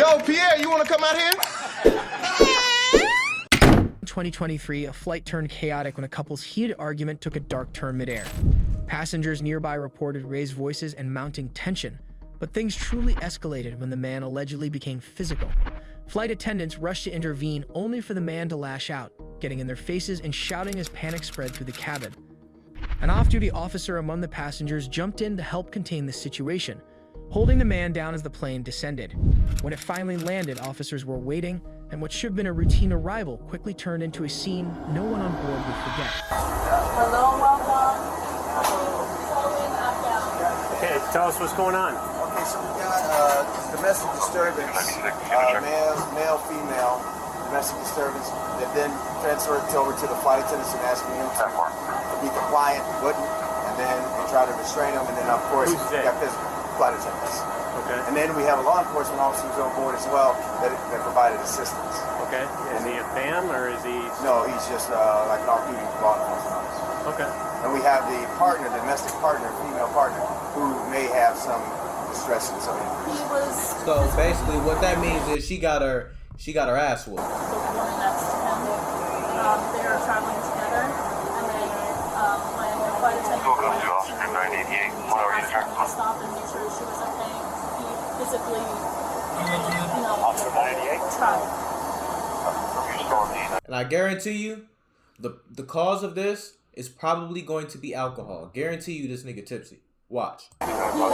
Yo, Pierre, you want to come out here? 2023, a flight turned chaotic when a couple's heated argument took a dark turn midair. Passengers nearby reported raised voices and mounting tension, but things truly escalated when the man allegedly became physical. Flight attendants rushed to intervene only for the man to lash out, getting in their faces and shouting as panic spread through the cabin. An off-duty officer among the passengers jumped in to help contain the situation, holding the man down as the plane descended. When it finally landed, officers were waiting, and what should have been a routine arrival quickly turned into a scene no one on board would forget. Hello, welcome. Okay, tell us what's going on. Okay, so we got domestic disturbance, male, female, domestic disturbance, that then transferred over to the flight attendants and asking him to be compliant, wouldn't, and then they tried to restrain him, and then of course we got physical flight attendants. Okay. And then we have a law enforcement officer who's on board as well that provided assistance. Okay. Is he a fam or is he? No, he's just like an off-duty law enforcement officer. Okay. And we have the partner, the domestic partner, female partner, who may have some distress and some injuries. He was. So basically, what that means is she got her ass whooped. The woman next to him. They were traveling together, and then when the flight attendant went to ask her to stop and make sure she was okay, he physically, tried. And I guarantee you, the cause of this is probably going to be alcohol. Guarantee you, this nigga tipsy. Watch. There's one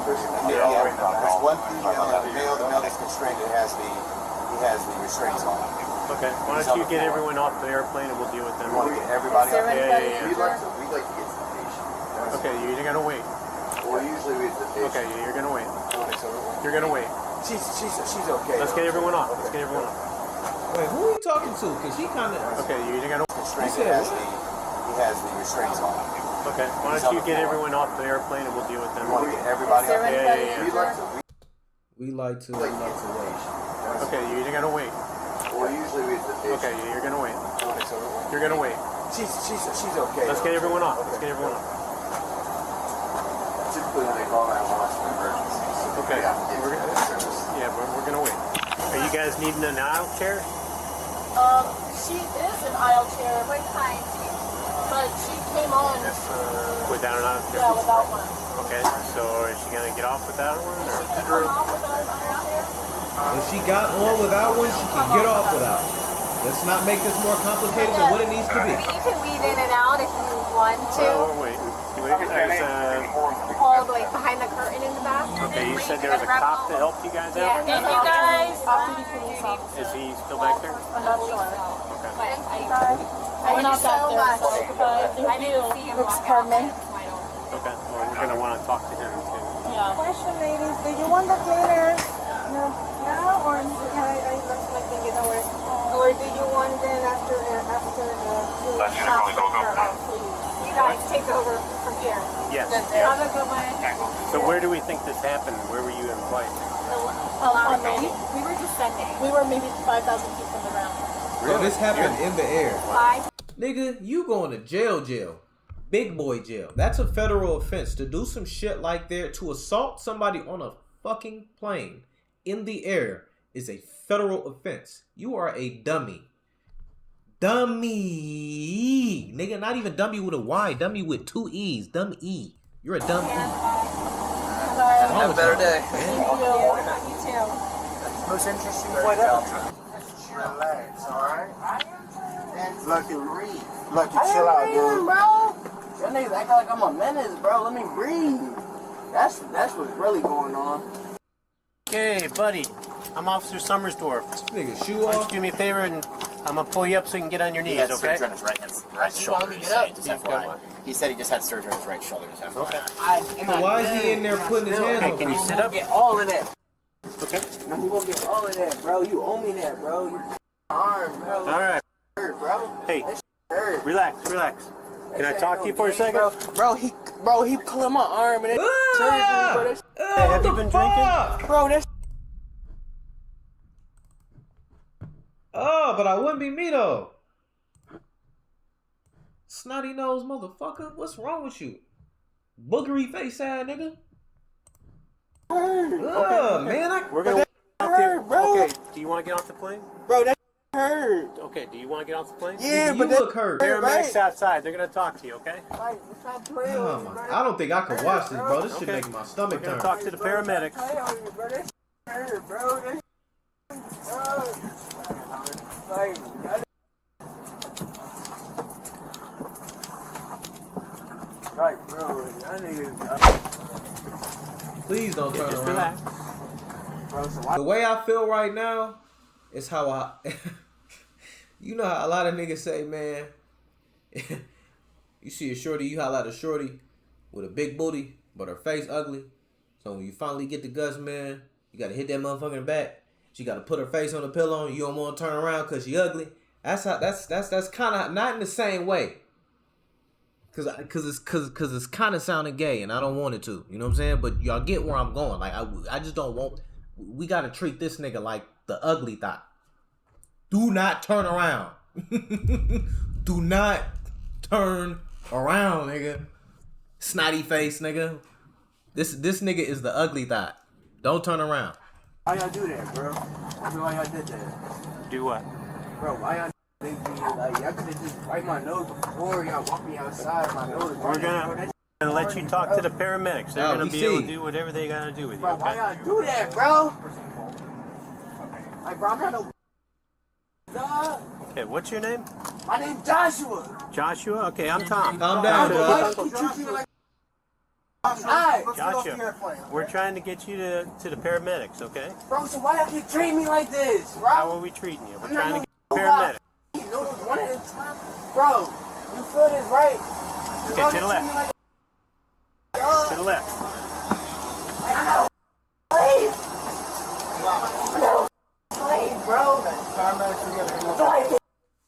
person. There's one female, the male that's constrained. He has the restraints on. Okay. Why don't you get everyone off the airplane and we'll deal with them. We want to get everybody off. Yeah. We'd like to get to the patient. Okay, you're gonna wait. Well, usually we the patient. Okay, you're gonna wait. Okay, so You're gonna wait. she's okay. Let's get everyone off. Let's get everyone off. Wait, who are you talking to? Cause she kind of. Okay, you're gonna. Constrained. He has the restraints on. Okay. Why don't you get everyone off the airplane and we'll deal with them. We want to get everybody off. Yeah. We like to wait. Okay, you're gonna wait. Well, usually we the patient. Okay, you're gonna wait. Okay, so You're gonna wait. she's okay. Let's get everyone off. Let's get everyone off. Typically when they call 911 for emergencies. Okay. We're gonna wait. Are you guys needing an aisle chair? She is an aisle chair, but she came on. Without an aisle chair? Yeah, without one. Okay, so is she gonna get off without one? She can come off without an aisle chair. If she got on without one, she can get off without one. Let's not make this more complicated than what it needs to be. You can weave in and out if you want to. Well, wait. There's All the way behind the curtain in the back. okay, you said there was a cop that helped you guys Yeah, out? thank you guys. Off-duty police officer. Is he still back there? I'm not sure. Okay. I'm not back there, so thank you. Oops, pardon me. Okay. Well, we're gonna want to talk to him too. Yeah. Question, ladies. Do you want the cleaner? No. Now or I left my thing in order? Or do you want then after the You guys take over from here. Yes. Have a good one. So where do we think this happened? Where were you in flight? We were descending. We were maybe 5,000 feet from the ground. So this happened in the air. 5. Nigga, you going to jail. Big boy jail. That's a federal offense. To do some shit like that, to assault somebody on a fucking plane in the air is a federal offense. You are a dummy. Dummy. Nigga, not even dummy with a Y. Dummy with 2 E's. Dumb E. You're a dumb E. Have a better day. You too. Most interesting flight ever. Relax, alright? Lucky, chill out, dude. Bro. That niggas act like I'm a menace, bro. Let me breathe. That's what's really going on. Okay, buddy. I'm Officer Summersdorf. Nigga, shoe Why don't you off. do me a favor and I'm gonna pull you up so you can get on your knees, okay? Surgery on his right shoulder. He said he just had surgery on his right shoulder. Okay. Why is he in there putting his hands Hey, on can you people? sit up? Get all of that. Okay. No, you gonna get all of that, bro. You owe me that, bro. You arm, bro. All right. Hurt, bro. Hey, Hurt. relax. Can I talk to you for a second? Bro, he pulling my arm and that surgery, bro. That's, Hey, have you been drinking? bro, that's Oh, but I wouldn't be me though. Snotty nose motherfucker. What's wrong with you? Boogery face ass nigga. Man, We're gonna. bro. Okay. Do you want to get off the plane? Bro, that hurt. Okay. Do you want to get off the plane? Yeah, you but that look hurt. Paramedics outside. They're gonna talk to you. Okay. Like, stop playing Oh with me, my, bro. I don't think I can watch this, bro. This shit Okay. making my stomach We're gonna turn. talk to the paramedics. Play on me, bro. That hurt, bro. That like, bro, I need Please don't turn Just around. relax. bro, so why The way I feel right now is how I. You know how a lot of niggas say, man. You see a shorty, you highlight a shorty with a big booty, but her face ugly. So when you finally get the guts, man, you gotta hit that motherfucker in the back. She gotta put her face on the pillow, and you don't want to turn around because she ugly. That's how. That's kind of not in the same way. Cause it's kind of sounding gay, and I don't want it to. You know what I'm saying? But y'all get where I'm going. Like I just don't want. We gotta treat this nigga like the ugly thought. Do not turn around. Do not turn around, nigga. Snotty face, nigga. This nigga is the ugly thought. Don't turn around. Why y'all do that, bro? I mean, why y'all did that? Do what? Bro, why y'all think me like y'all could have just wipe my nose before y'all walk me outside my nose? We're gonna let you talk to the paramedics. They're gonna we be able to see. do whatever they gotta do with you. Bro, why Okay. y'all do that, bro? Like, bro, I'm not no dog. Okay. What's your name? My name's Joshua. Joshua. Okay. I'm Tom. Calm down, bro. Why you treat me like Alright. Joshua, we're trying to get you to the paramedics. Okay. Bro, so why y'all keep treating me like this, How bro? are we treating you? We're I'm trying to not get the paramedics. You know, one at a time. Bro, you feel this, right? Okay. To the left. To the left. Please. Please, bro.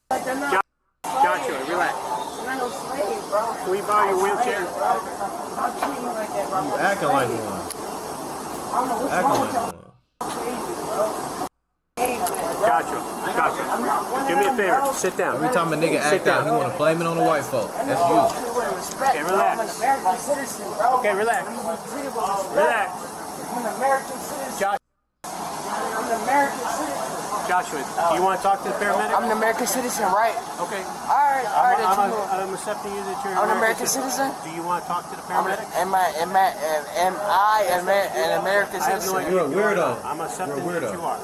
Like, I'm not Joshua, relax. I'm not no slave, bro. Can we borrow your wheelchair? Stop treating me like that, bro. You acting like one. I don't know what's Acting wrong like with y'all. one. Crazy, bro. Joshua, do me a favor. Sit down. Every time a nigga act out, he want to blame it on the white folk. That's you. Okay, relax. I'm an American citizen, bro. Okay, relax. I'm treated with respect. Relax. I'm an American citizen. Josh, I'm an American citizen. Joshua, do you want to talk to the paramedic? I'm an American citizen, right? Okay. Alright, I'm accepting you that you're I'm an American citizen. Do you want to talk to the paramedic? Am I an American I have no citizen? idea. You're a weirdo. I'm accepting You're a that weirdo. you are.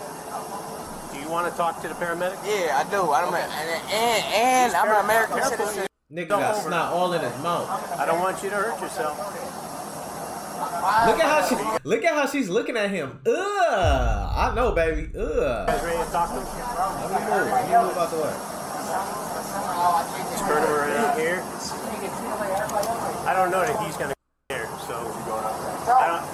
Do you want to talk to the paramedic? Yeah, I do. I'm an American citizen. Nigga got snot all in his mouth. I don't want you to hurt yourself. Look at how she's looking at him. Ugh. I know, baby. You Ugh. guys ready to talk to him? Let me move. Let me move out the way. Turn him around here. I don't know that he's going to get here, so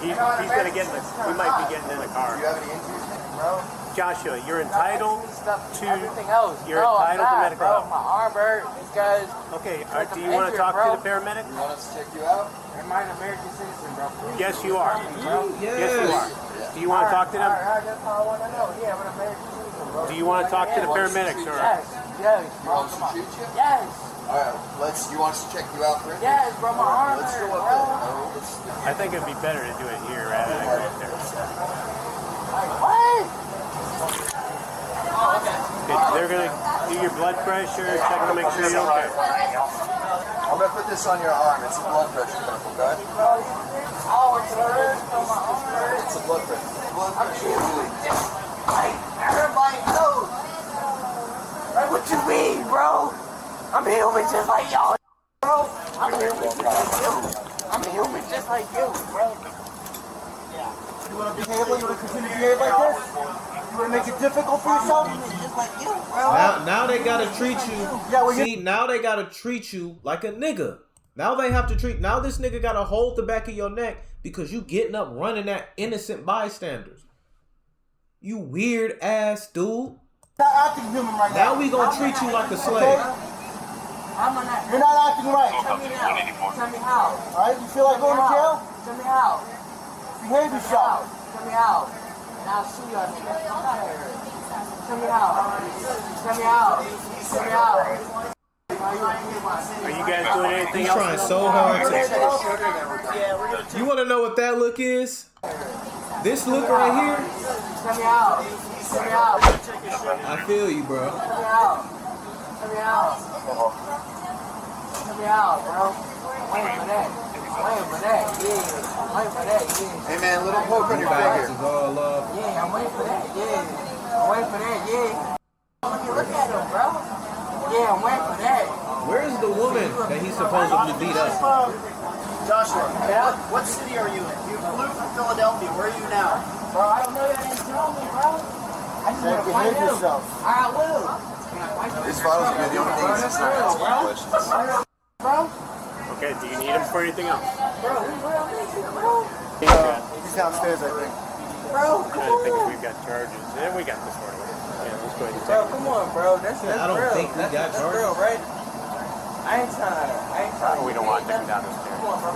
he's going to get in the, we might be getting in the car. You have any injuries, bro? Joshua, you're entitled to everything else. You're entitled to medical bro. help. My arm hurt. These guys. Okay, do you want to talk to the paramedic? You want us to check you out? Am I an American citizen, bro? Yes, you are. Yes, you are. Do you want to talk to them? Alright, that's all I want to know. Yeah, I'm an American citizen, bro. Do you want to talk to the paramedics? Or? Yes, yes. You want us to treat you? Yes, Alright, you want us to check you out for it? yes, bro. My arm Let's hurt, go up bro. there. Let's I think it'd be better to do it here rather than go up there. Like, what? Okay, they're going to do your blood pressure, check to make sure you're okay. I'm gonna put this on your arm. It's a blood pressure cuff, okay? Oh, it's hurt. Oh, my arm hurt. It's a blood pressure. Blood pressure. Like, everybody knows. Like, what you mean, bro? I'm human just like y'all, bro. I'm human just like you. I'm human just like you, bro. You wanna behave? You wanna continue to behave like this? You wanna make it difficult for yourself? Just like you, bro. Now they gotta treat you. See, now they gotta treat you like a nigga. Now they have to treat. Now this nigga gotta hold the back of your neck because you getting up running at innocent bystanders. You weird ass dude. Not acting human right now. Now we gonna treat you like a slave. You're not acting right. Tell me now. Tell me how. Alright, you feel like going to jail? Tell me how. Behave yourself. Tell me how. And I'll sue you on it. Tell me how. Tell me how. Tell me how. Are you guys doing anything He's else? trying so hard to. You want to know what that look is? This look right here. Let me out. Let me out. I feel you, bro. Let me out. Let me out. Let me out, bro. Wait for that. Wait for that. Yeah. Wait for that. Yeah. Hey man, little poke on your Back finger. is all love. Yeah, I'm waiting for that. Yeah. I'm waiting for that. Yeah. Look at him, bro. Yeah, I'm waiting for that. Where's the woman that he's supposedly beat up? Joshua, what city are you in? You flew from Philadelphia. Where are you now? Bro, I don't know. You didn't tell me, bro. I just want to find him. I will. This bottle's gonna be the only thing that's not asking questions. Bro, Okay, do you need him for anything else? bro, we real niggas, bro. He's downstairs, I think. Bro, I don't think we've got charges. Yeah, we got this one. Yeah, let's go ahead and bro, take it. come on, bro. That's I don't real. think we got That's charges. real, right? I ain't trying. We don't want to take him down the stairs. Come on, bro.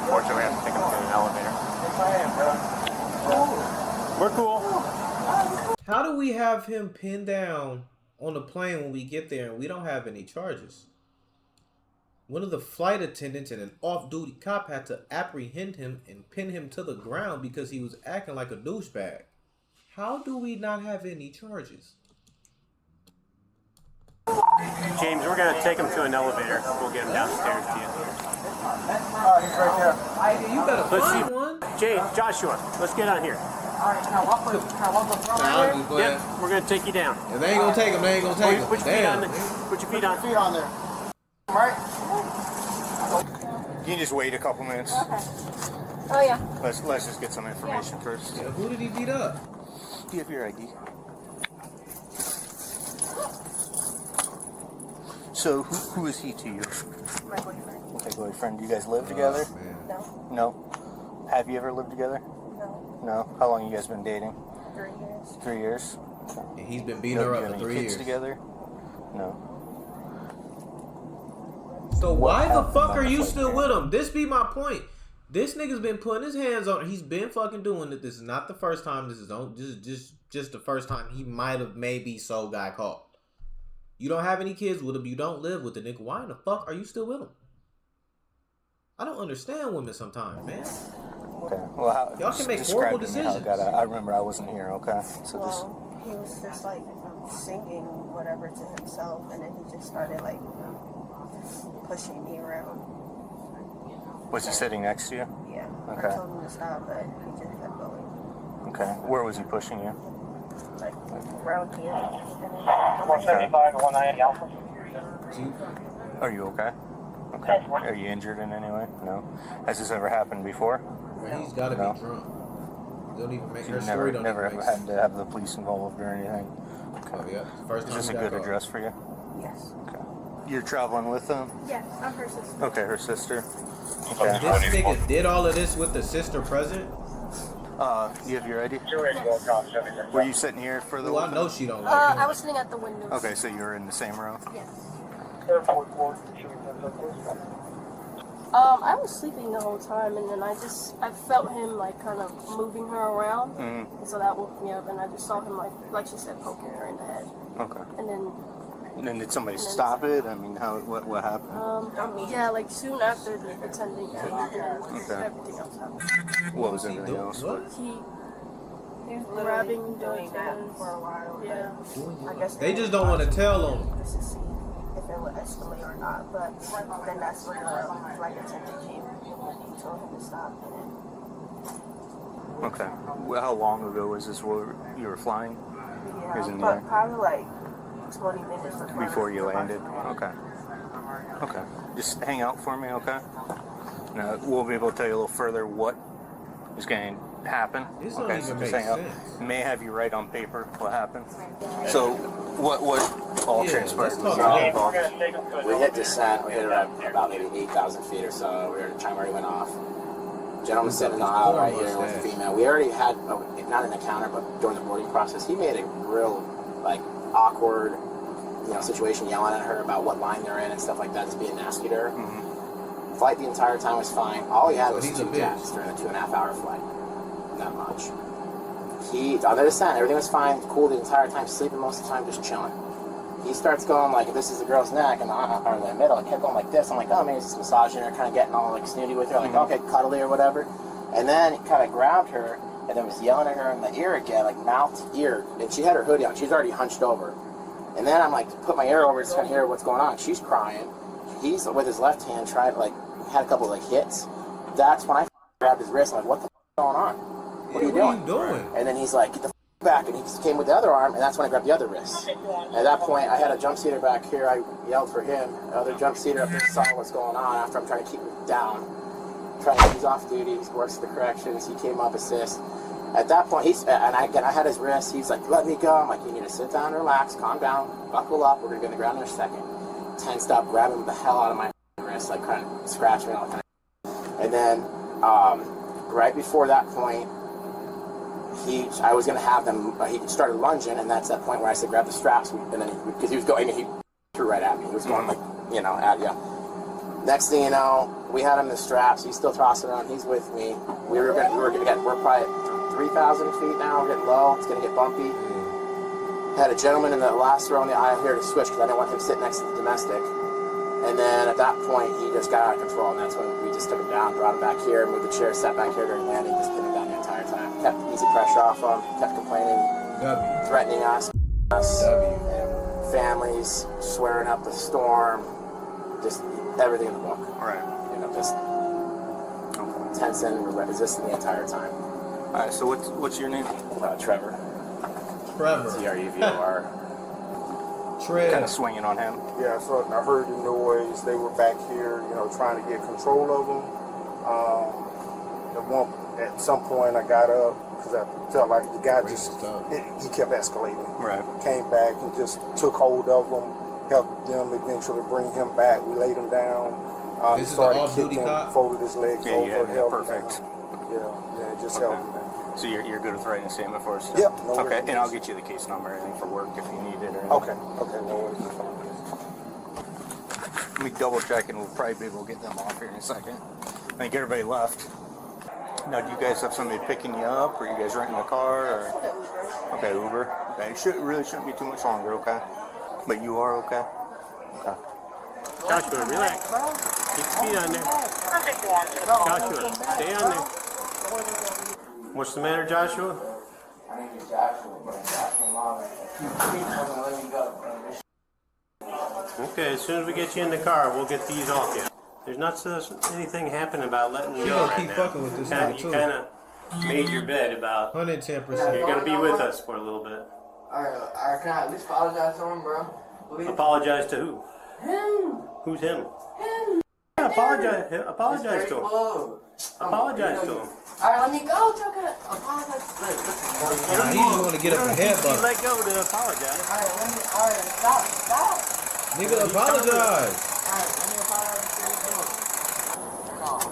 Unfortunately, we have to take him to an elevator. We're cool. How do we have him pinned down on the plane when we get there and we don't have any charges? One of the flight attendants and an off-duty cop had to apprehend him and pin him to the ground because he was acting like a douchebag. How do we not have any charges? James, we're going to take him to an elevator. We'll get him downstairs to you. Oh, he's right there. You better Let's find see. one. James, Joshua, let's get on here. Alright, can I walk with I'll just go ahead. Yep, we're going to take you down. If they ain't gonna take him, they ain't gonna take him. Put your feet on. Damn. Put your feet on. Feet on there. Right? Can you just wait a couple minutes? Oh, yeah. Let's just get some information first. Yeah, who did he beat up? Do you have your ID? So, who is he to you? My boyfriend. Okay, boyfriend. Do you guys live together? No. No. Have you ever lived together? No. No. How long you guys been dating? 3 years. 3 years. And he's been beating Do her you up have for any 3 kids years. together? No. So why the happened fuck on are the you flight still there? with him? This be my point. This nigga's been putting his hands on her. He's been fucking doing it. This is not the first time. This is just the first time he might have maybe so got caught. You don't have any kids with him. You don't live with the nigga. Why in the fuck are you still with him? I don't understand women sometimes, man. Okay. Well, how, Y'all can make describe horrible to me how it got decisions. out. I remember I wasn't here. Okay. So just. Well, he was just like singing whatever to himself, and then he just started like pushing me around. Was he sitting next to you? Yeah. Okay. I told him to stop, but he just kept going. Okay. Where was he pushing you? Like around here. And then 175 to 190 Alpha. Are you okay? Okay. Are you injured in any way? No. Has this ever happened before? Man, he's gotta No. be drunk. Don't even make You her story. Don't never even make had sense. to have the police involved or anything. Oh yeah. First Is time this a he got good caught. address for you? yes. Okay. You're traveling with them? Yes, I'm her sister. Okay, her sister. Okay. This nigga did all of this with the sister present. Do you have your ID? Were you sitting here for the? Well, I know she don't like him. I was sitting at the window. Okay, so you were in the same row. Yes. I was sleeping the whole time, and then I felt him like kind of moving her around, and so that woke me up, and I just saw him like she said, poking her in the head, Okay. and then And then did somebody stop it? I mean, what happened? yeah, like soon after the attendant came, and Okay. everything else happened. What was everything else? What? He was Literally grabbing doing that those. for a while. Yeah. I guess They just don't want to tell on him. just to see if it would escalate or not. But then that's when the flight attendant came and he told him to stop. And Okay. Well, how long ago was this where you were flying? yeah, Isn't but there- probably like 20 minutes Before you landed? Okay. Okay. Just hang out for me, okay? Now, we'll be able to tell you a little further what is going to happen. This don't Okay, even so make just hang out. sense. May have you write on paper what happened. So, what all Yeah, transpired? let's talk about it. We hit descent. We hit it at about maybe 8,000 feet or so. The chime already went off. Gentleman sitting in the aisle right here with the female. We already had, not an encounter, but during the boarding process, he made a real, awkward, situation, yelling at her about what line they're in and stuff like that, just being nasty to her. Flight the entire time was fine. All he had So was he's a 2 bitch. jacks during a 2.5-hour flight. Not much. On the descent, everything was fine, cool the entire time, sleeping most of the time, just chilling. He starts going like, this is the girl's neck, and or in the middle, I kept going like this. I'm like, oh, maybe it's just massaging her, kind of getting all snooty with her, like, okay, cuddly or whatever. And then he kind of grabbed her and then was yelling at her in the ear again, like mouth to ear, and she had her hoodie on. She's already hunched over. And then I'm like, put my ear over to kind of hear what's going on. She's crying. He's with his left hand trying to, like, had a couple of, like, hits. That's when I grabbed his wrist. I'm like, what the f is going on? What are you doing? And then he's like, get the f back. And he came with the other arm, and that's when I grabbed the other wrist. At that point, I had a jump seater back here. I yelled for him. The other jump seater up there saw what's going on after I'm trying to keep him down. He's off duty. He works the corrections. He came up assist. At that point, I had his wrist. He's like, let me go. I'm like, you need to sit down, relax, calm down, buckle up. We're going to go to the ground in a second. Tensed up, grabbing the hell out of my wrist, like kind of scratching me all the time. And then right before that point, I was going to have them, he started lunging, and that's that point where I said, grab the straps. And then because he was going, he threw right at me. He was going like, at you. Next thing you know, we had him in the straps. He's still tossing around. He's with me. We're probably at 3,000 feet now. We're getting low. It's going to get bumpy. Had a gentleman in the last row in the aisle here to switch because I didn't want him sitting next to the domestic. And then at that point, he just got out of control, and that's when we just took him down, brought him back here, moved the chair, sat back here during landing, just pinned him down the entire time. Kept easy pressure off him, kept complaining, threatening us, families, swearing up the storm, just everything in the book. Right. Just tensing, resisting the entire time. All right. So what's your name? Trevor. Trevor. Kind of swinging on him. Yeah, so I heard the noise. They were back here, trying to get control of him. At some point, I got up because I felt like the guy he kept escalating. Right. Came back and just took hold of him, helped them eventually bring him back. We laid him down. This started is kicking, folded his legs over, held perfect. him down. Yeah, just held him down. So you're good with writing a statement for us? Yep. Okay, and I'll get you the case number and for work if you need it. Or Okay, no worries. Let me double check and we'll probably be able to get them off here in a second. I think everybody left. Now, do you guys have somebody picking you up, or you guys renting a car? Or? Okay, Uber. Okay, it really shouldn't be too much longer, okay? But you are okay? Okay. Joshua, relax. Keep your feet on there. Joshua, stay on there. What's the matter, Joshua? My name is Joshua, but Joshua Mama. Let me go, bro. Okay, as soon as we get you in the car, we'll get these off you. There's not anything happening about letting you go right keep now. fucking with this You kind of made your bed about 110%. You're going to be with us for a little bit. Alright, can I at least apologize to him, bro? Please? Apologize to who? Him. Who's him? Him. Yeah, apologize to him. Apologize to him. Alright, let me go, Chuck. Apologize. He's going to get up and headbutt. Let go to apologize. Alright, stop. Nigga, apologize. Alright, let me apologize.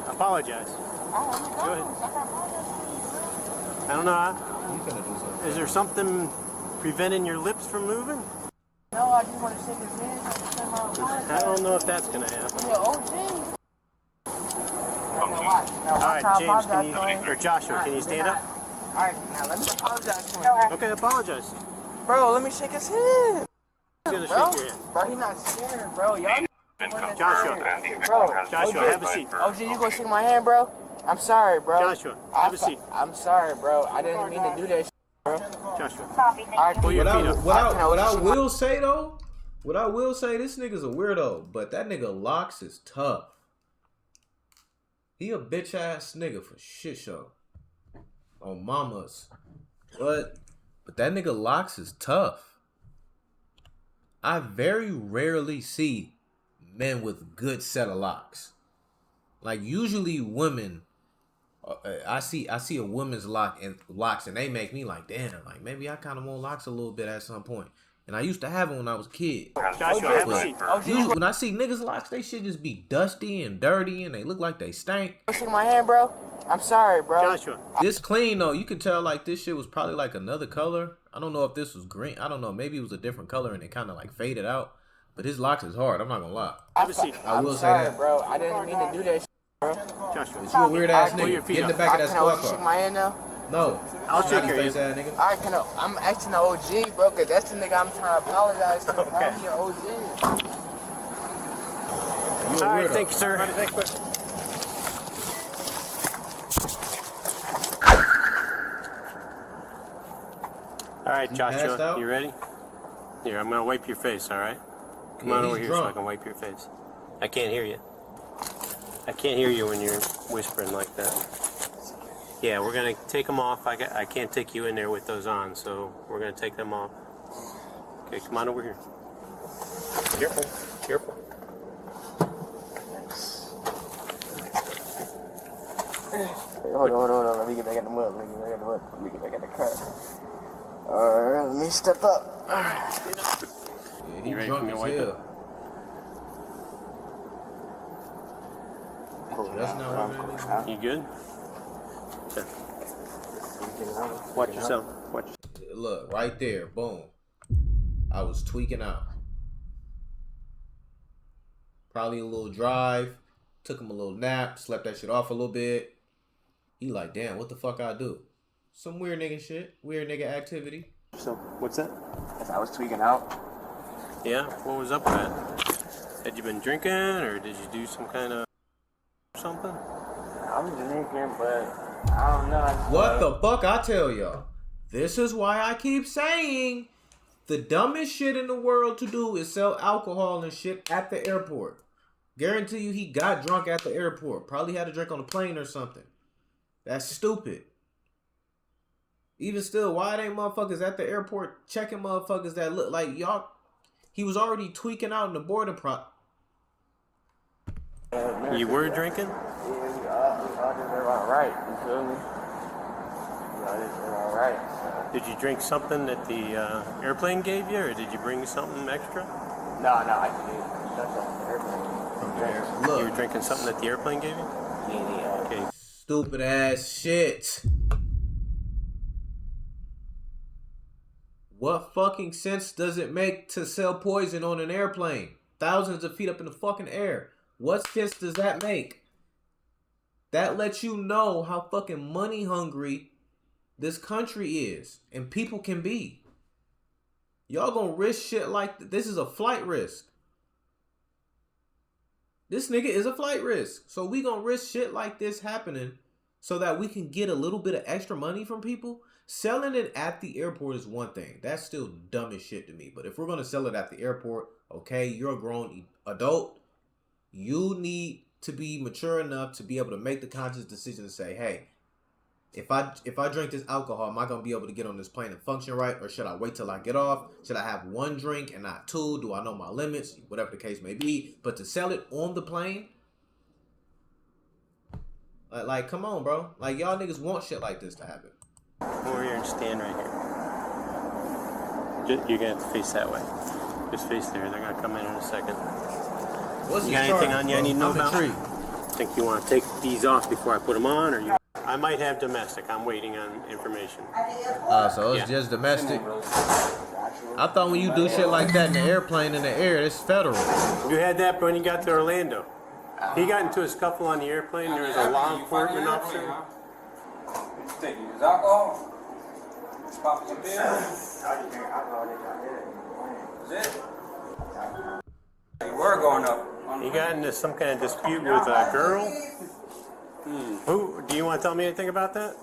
Apologize. Go ahead. I don't know. Is there something preventing your lips from moving? No, I just want to shake his hand. I don't know if that's going to happen. Yeah, OG. Alright, James, or Joshua, can you stand up? Alright, now let me apologize to him. Okay, apologize. Bro, let me shake his hand. He's going to shake your hand. Bro, he's not scared, bro. Y'all Joshua, have a seat. OG, you gonna shake my hand, bro? I'm sorry, bro. Joshua, have a seat. I'm sorry, bro. I didn't mean to do that, bro. Joshua, Pull your feet up. What I will say, this nigga's a weirdo, but that nigga Locks is tough. He a bitch ass nigga for shit show. On mamas. But that nigga Locks is tough. I very rarely see men with good set of locks. Like usually women, I see a woman's locks and they make me like, damn, like maybe I kind of want locks a little bit at some point. And I used to have them when I was a kid. Joshua, have a seat. Usually, when I see niggas locks, they shit just be dusty and dirty and they look like they stank. Shake my hand, bro. I'm sorry, bro. Joshua, this clean though. You could tell like this shit was probably like another color. I don't know if this was green. I don't know. Maybe it was a different color and it kind of like faded out. But his locks is hard. I'm not gonna lie. have a seat. I will say that, bro. I didn't mean to do that, bro. Joshua, you a weird ass pull your nigga. feet Get in the up. back of that squad Shake car. my hand now. No, I'll shake your face hand. ass nigga. Alright, I'm asking the OG, bro, cause that's the nigga I'm trying to apologize to. Okay. I'm your OG. You a All right, weirdo. thank you, sir. All right, passed Joshua, out? you ready? Here, I'm gonna wipe your face. All right? Come on over here so I can wipe your face. I can't hear you. I can't hear you when you're whispering like that. Yeah, we're gonna take them off. I can't take you in there with those on, so we're gonna take them off. Okay, come on over here. Careful, careful. Hold on. Let me get back in the mud. Let me get back in the car. Alright, let me step up. Alright. Yeah, he You ready drunk for me to as wipe it? hell. That's not what it You good? Okay. Watch yourself. Watch. Look, right there. Boom. I was tweaking out. Probably a little drive. Took him a little nap. Slept that shit off a little bit. He like, damn, what the fuck I do? Some weird nigga shit. Weird nigga activity. So, what's that? I was tweaking out. Yeah? What was up with that? Had you been drinking, or did you do some kind of something? I was drinking, but I don't know. What the fuck I tell y'all? This is why I keep saying the dumbest shit in the world to do is sell alcohol and shit at the airport. Guarantee you he got drunk at the airport. Probably had a drink on a plane or something. That's stupid. Even still, why ain't motherfuckers at the airport checking motherfuckers that look like y'all? He was already tweaking out in the border You were drinking? Yeah, I just alright. You feel me? I just alright. Did you drink something that the airplane gave you, or did you bring something extra? No, I did. That's on the airplane. Look. You were drinking something that the airplane gave you? Yeah. Okay. Stupid ass shit. What fucking sense does it make to sell poison on an airplane? Thousands of feet up in the fucking air. What sense does that make? That lets you know how fucking money hungry this country is and people can be. Y'all gonna risk shit like this is a flight risk. This nigga is a flight risk. So we gonna risk shit like this happening so that we can get a little bit of extra money from people. Selling it at the airport is one thing. That's still dumb as shit to me. But if we're gonna sell it at the airport, okay, you're a grown adult. You need to be mature enough to be able to make the conscious decision to say, hey, if I drink this alcohol, am I gonna be able to get on this plane and function right? Or should I wait till I get off? Should I have one drink and not two? Do I know my limits? Whatever the case may be. But to sell it on the plane, like come on, bro. Like y'all niggas want shit like this to happen. Come over here and stand right here. You're gonna have to face that way. Just face there. They're gonna come in a second. You got anything on you I need to know about? Think you want to take these off before I put them on, or you? I might have domestic. I'm waiting on information. So it's just domestic. I thought when you do shit like that in the airplane in the air, it's federal. You had that when you got to Orlando. He got into a scuffle on the airplane. There was a law enforcement officer. Is alcohol? Pop some pills? Is it? You were going up. He got into some kind of dispute with a girl. Who? Do you want to tell me anything about that?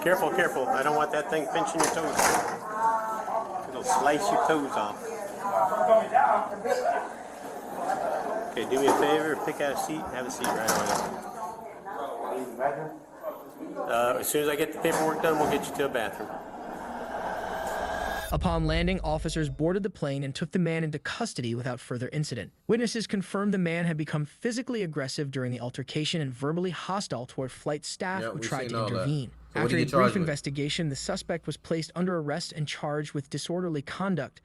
Careful, careful. I don't want that thing pinching your toes. It'll slice your toes off. Okay, do me a favor. Pick out a seat. Have a seat right away. As soon as I get the paperwork done, we'll get you to a bathroom. Upon landing, officers boarded the plane and took the man into custody without further incident. Witnesses confirmed the man had become physically aggressive during the altercation and verbally hostile toward flight staff who tried to intervene. After a brief investigation, the suspect was placed under arrest and charged with disorderly conduct.